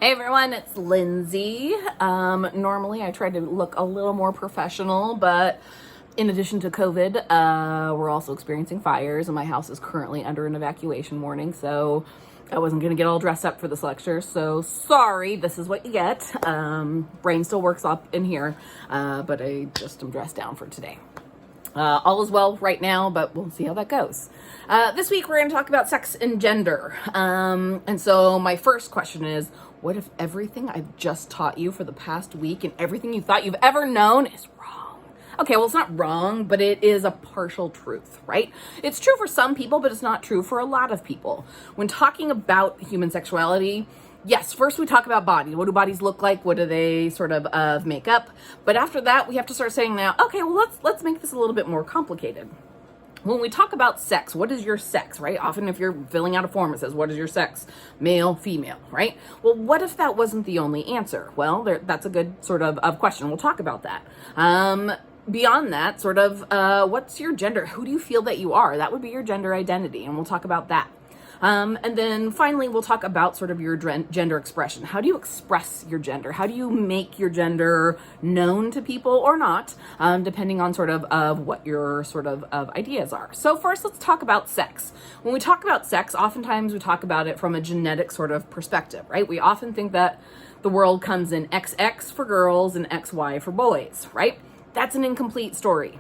Hey everyone, it's Lindsay. Normally I try to look a little more professional, but in addition to COVID, we're also experiencing fires and my house is currently under an evacuation warning, so I wasn't going to get all dressed up for this lecture, so sorry, this is what you get. Brain still works up in here, but I just am dressed down for today. All is well right now, but we'll see how that goes. This week we're going to talk about sex and gender. And so my first question is, what if everything I've just taught you for the past week and everything you thought you've ever known is wrong? Okay, well, it's not wrong, but it is a partial truth, right? It's true for some people, but it's not true for a lot of people. When talking about human sexuality, yes, first we talk about bodies. What do bodies look like? What do they sort of make up? But after that, we have to start saying now, okay, well, let's make this a little bit more complicated. When we talk about sex, what is your sex, right? Often if you're filling out a form, it says, what is your sex? Male, female, right? Well, what if that wasn't the only answer? Well, that's a good sort of question. We'll talk about that. Beyond that, what's your gender? Who do you feel that you are? That would be your gender identity, and we'll talk about that. And then finally, we'll talk about sort of your gender expression. How do you express your gender? How do you make your gender known to people or not, depending on sort of what your sort of ideas are. So first, let's talk about sex. When we talk about sex, oftentimes we talk about it from a genetic sort of perspective, right? We often think that the world comes in XX for girls and XY for boys, right? That's an incomplete story.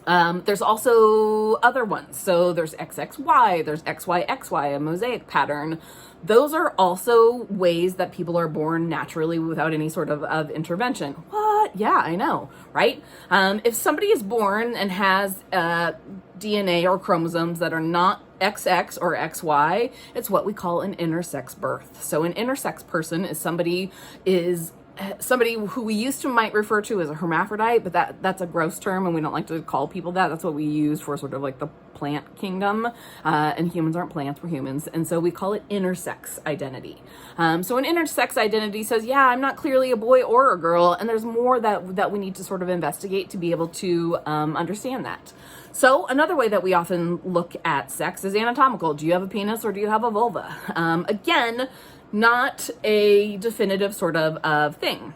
There's also other ones. So there's XXY, there's XYXY, a mosaic pattern. Those are also ways that people are born naturally without any sort of intervention. What? Yeah, I know, right? If somebody is born and has DNA or chromosomes that are not XX or XY, it's what we call an intersex birth. So an intersex person is somebody who we used to might refer to as a hermaphrodite, but that's a gross term and we don't like to call people that. That's what we use for sort of like the plant kingdom, and humans aren't plants, we're humans, and so we call it intersex identity. So an intersex identity says, yeah, I'm not clearly a boy or a girl, and there's more that we need to sort of investigate to be able to understand that. So another way that we often look at sex is anatomical. Do you have a penis or do you have a vulva? Again, not a definitive sort of thing.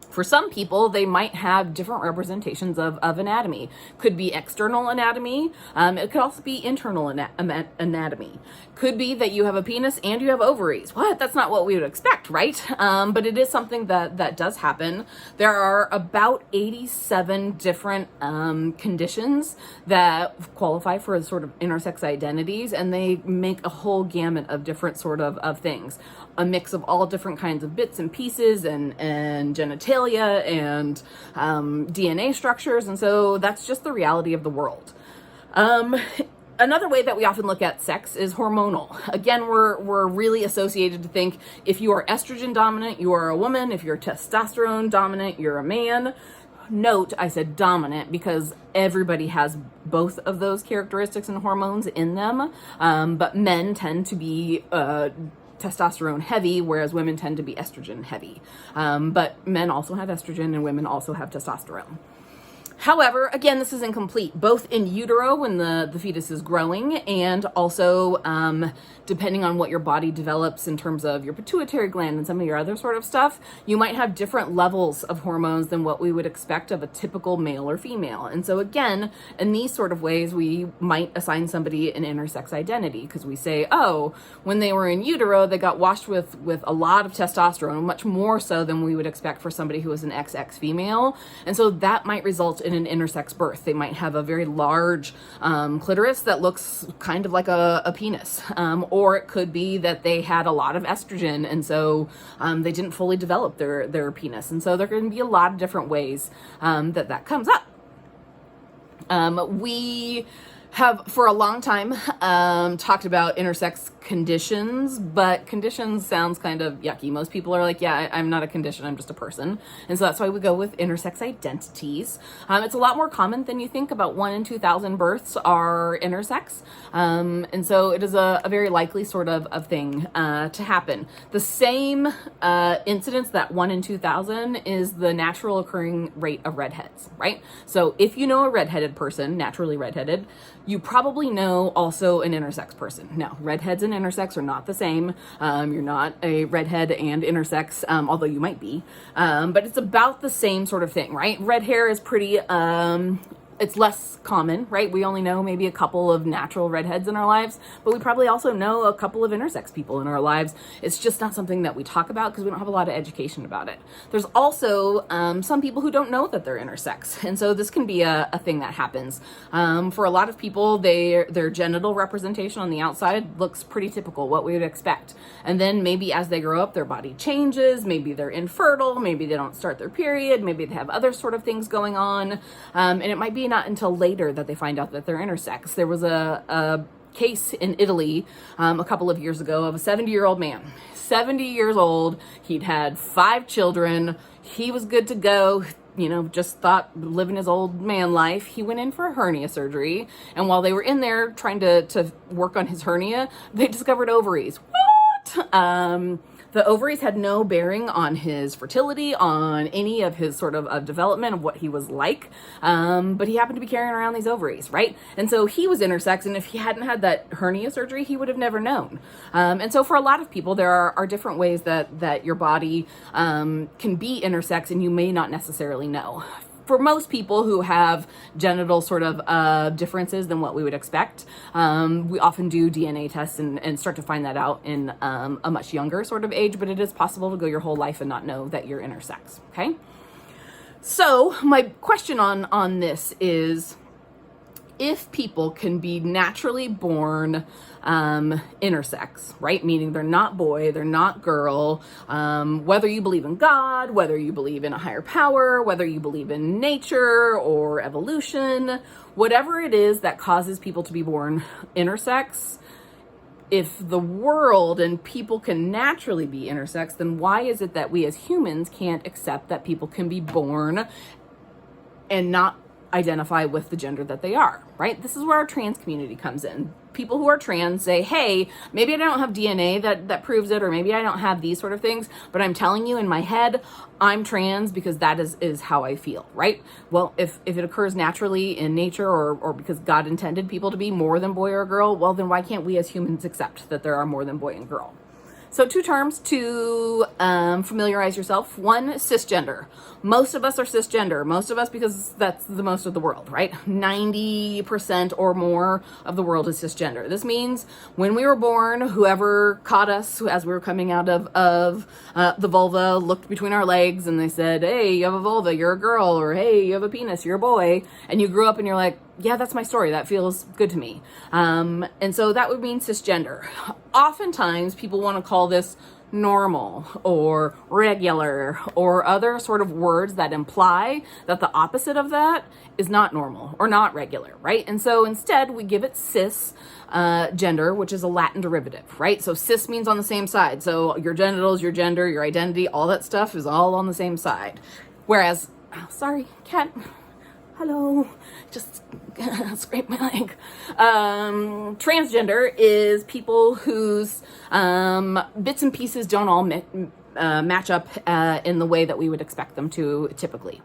For some people, they might have different representations of anatomy. Could be external anatomy. It could also be internal anatomy. Could be that you have a penis and you have ovaries. What? That's not what we would expect, right? But it is something that does happen. There are about 87 different conditions that qualify for sort of intersex identities, and they make a whole gamut of different sort of things. A mix of all different kinds of bits and pieces and genitalia and DNA structures, and so that's just the reality of the world. Another way that we often look at sex is hormonal. Again, we're really associated to think if you are estrogen dominant, you are a woman. If you're testosterone dominant, you're a man. Note, I said dominant because everybody has both of those characteristics and hormones in them, but men tend to be testosterone heavy, whereas women tend to be estrogen heavy. But men also have estrogen and women also have testosterone. However, again, this is incomplete, both in utero when the fetus is growing and also depending on what your body develops in terms of your pituitary gland and some of your other sort of stuff, you might have different levels of hormones than what we would expect of a typical male or female. And so again, in these sort of ways, we might assign somebody an intersex identity because we say, oh, when they were in utero, they got washed with a lot of testosterone, much more so than we would expect for somebody who is an XX female. And so that might result in an intersex birth. They might have a very large clitoris that looks kind of like a penis. Or it could be that they had a lot of estrogen and so they didn't fully develop their penis. And so there can be a lot of different ways that comes up. We have for a long time talked about intersex conditions, but conditions sounds kind of yucky. Most people are like, yeah, I'm not a condition, I'm just a person. And so that's why we go with intersex identities. It's a lot more common than you think. About 1 in 2,000 births are intersex. And so it is a very likely sort of thing to happen. The same incidence, that 1 in 2,000, is the natural occurring rate of redheads, right? So if you know a redheaded person, naturally redheaded, you probably know also an intersex person. Now, redheads and intersex are not the same. You're not a redhead and intersex, although you might be. But it's about the same sort of thing, right? Red hair is pretty, it's less common, right? We only know maybe a couple of natural redheads in our lives, but we probably also know a couple of intersex people in our lives. It's just not something that we talk about because we don't have a lot of education about it. There's also some people who don't know that they're intersex, and so this can be a thing that happens. For a lot of people, their genital representation on the outside looks pretty typical, what we would expect. And then maybe as they grow up, their body changes, maybe they're infertile, maybe they don't start their period, maybe they have other sort of things going on, and it might be not until later that they find out that they're intersex. There was a case in Italy a couple of years ago of a 70-year-old man. 70 years old, he'd had 5 children, he was good to go, just thought living his old man life. He went in for a hernia surgery, and while they were in there trying to work on his hernia, they discovered ovaries. What? The ovaries had no bearing on his fertility, on any of his sort of development of what he was like. But he happened to be carrying around these ovaries, right? And so he was intersex, and if he hadn't had that hernia surgery, he would have never known. And so for a lot of people, there are different ways that your body can be intersex, and you may not necessarily know. For most people who have genital sort of differences than what we would expect, we often do DNA tests and start to find that out in a much younger sort of age, but it is possible to go your whole life and not know that you're intersex, okay? So my question on this is, if people can be naturally born intersex, right? Meaning they're not boy, they're not girl, whether you believe in God, whether you believe in a higher power, whether you believe in nature or evolution, whatever it is that causes people to be born intersex, if the world and people can naturally be intersex, then why is it that we as humans can't accept that people can be born and not identify with the gender that they are, right? This is where our trans community comes in. People who are trans say, hey, maybe I don't have DNA that proves it, or maybe I don't have these sort of things, but I'm telling you in my head, I'm trans because that is how I feel, right? Well, if it occurs naturally in nature or because God intended people to be more than boy or girl, well, then why can't we as humans accept that there are more than boy and girl? So 2 terms to familiarize yourself. 1, cisgender. Most of us are cisgender. Most of us, because that's the most of the world, right? 90% or more of the world is cisgender. This means when we were born, whoever caught us as we were coming out of the vulva looked between our legs and they said, hey, you have a vulva, you're a girl, or hey, you have a penis, you're a boy. And you grew up and you're like, yeah, that's my story. That feels good to me. And so that would mean cisgender. Oftentimes people want to call this normal or regular or other sort of words that imply that the opposite of that is not normal or not regular, right? And so instead we give it cis gender, which is a Latin derivative, right? So cis means on the same side. So your genitals, your gender, your identity, all that stuff is all on the same side. Whereas, oh, sorry, cat. Hello, just scrape my leg. Transgender is people whose bits and pieces don't all match up in the way that we would expect them to typically.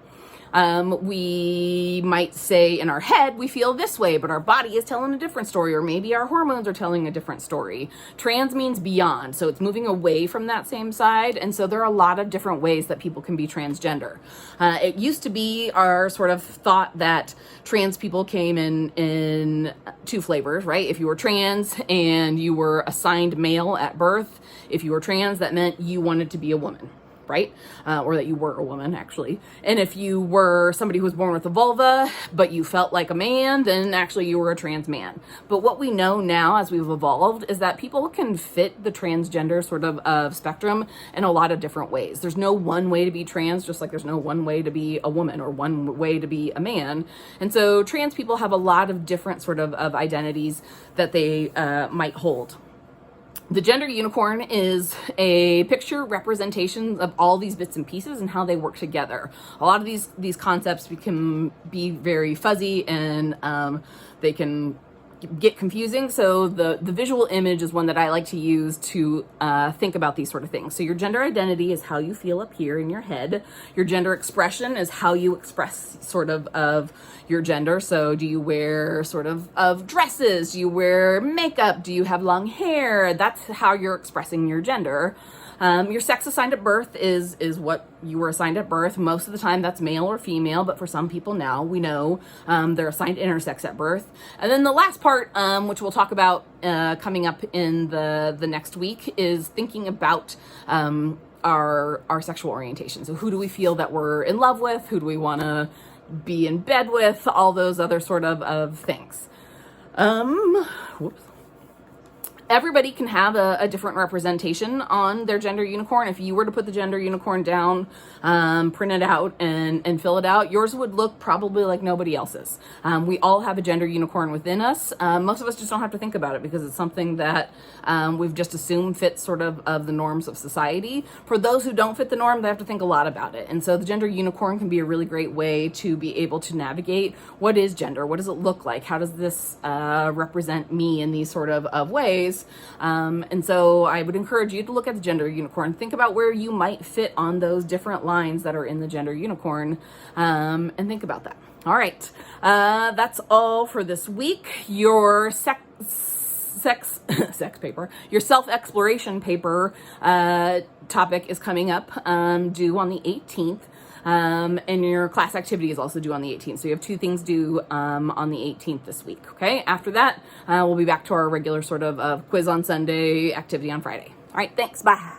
We might say in our head, we feel this way, but our body is telling a different story, or maybe our hormones are telling a different story. Trans means beyond, so it's moving away from that same side, and so there are a lot of different ways that people can be transgender. It used to be our sort of thought that trans people came in 2 flavors, right? If you were trans and you were assigned male at birth, if you were trans, that meant you wanted to be a woman, right? Or that you were a woman, actually. And if you were somebody who was born with a vulva, but you felt like a man, then actually you were a trans man. But what we know now as we've evolved is that people can fit the transgender sort of spectrum in a lot of different ways. There's no one way to be trans, just like there's no one way to be a woman or one way to be a man. And so trans people have a lot of different sort of identities that they might hold. The gender unicorn is a picture representation of all these bits and pieces and how they work together. A lot of these concepts can be very fuzzy, and they can get confusing. So the visual image is one that I like to use to think about these sort of things. So your gender identity is how you feel up here in your head. Your gender expression is how you express sort of your gender. So do you wear sort of dresses? Do you wear makeup? Do you have long hair? That's how you're expressing your gender. Your sex assigned at birth is what you were assigned at birth. Most of the time that's male or female, but for some people now we know they're assigned intersex at birth. And then the last part, which we'll talk about coming up in the next week, is thinking about our sexual orientation. So who do we feel that we're in love with? Who do we want to be in bed with? All those other sort of things. Whoops. Everybody can have a different representation on their gender unicorn. If you were to put the gender unicorn down, print it out and fill it out, yours would look probably like nobody else's. We all have a gender unicorn within us. Most of us just don't have to think about it because it's something that we've just assumed fits sort of the norms of society. For those who don't fit the norm, they have to think a lot about it. And so the gender unicorn can be a really great way to be able to navigate what is gender, what does it look like, how does this represent me in these sort of ways. And so I would encourage you to look at the gender unicorn, think about where you might fit on those different lines that are in the gender unicorn, and think about that. All right. That's all for this week. Your sex paper, your self-exploration paper, topic is coming up, due on the 18th. And your class activity is also due on the 18th. So you have 2 things due on the 18th this week. Okay. After that, we'll be back to our regular sort of quiz on Sunday, activity on Friday. All right. Thanks. Bye.